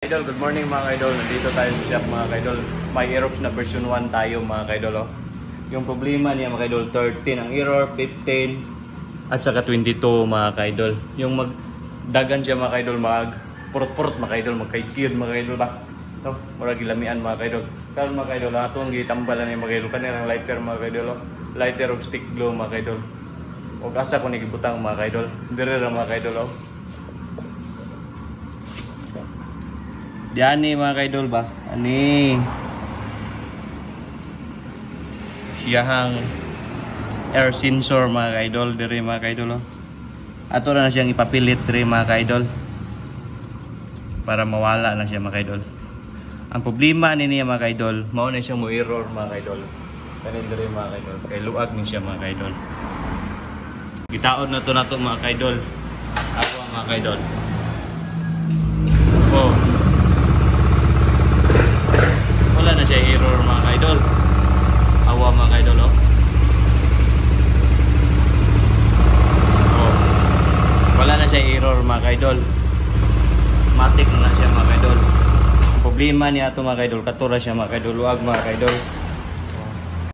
Idol, good morning mga kaidol. Nandito tayo sa shop mga kaidol. May Aerox na version 1 tayo mga kaidol. Oh. Yung problema niya mga kaidol, 13 ang error, 15 at saka 22 mga kaidol. Yung magdagan siya mga kaidol, mag-purot-purot mga kaidol, magkaikid mga kaidol ba? No, mura gilamian mga kaidol. Karon mga kaidol, atong gitambalan ni mga kaidol kanirang lighter mga kaidol. Oh. Lighter og stick glue mga kaidol. Og asa ko ni gibutang mga kaidol. Dire ra mga kaidol. Oh. Diyan ni mga kaidol ba? Ani. Siyahang air sensor mga kaidol dire mga kaidol. Oh. Ato na siyang ipapilit dire mga kaidol. Para mawala na siya mga kaidol. Ang problema ni niya mga kaidol, mao na siyang mo error mga kaidol. Kanin dire mga kaidol. Kay luag ni siya mga kaidol. Gitaod na to mga kaidol. Ako mga kaidol. Oh. Wala na siya error mga kaidol. Awa mga kaidol oh. Oh. Wala na siya error mga kaidol. Matik na siya mga kaidol. Ang problema niya ito mga kaidol, katura siya mga kaidol, luag mga kaidol.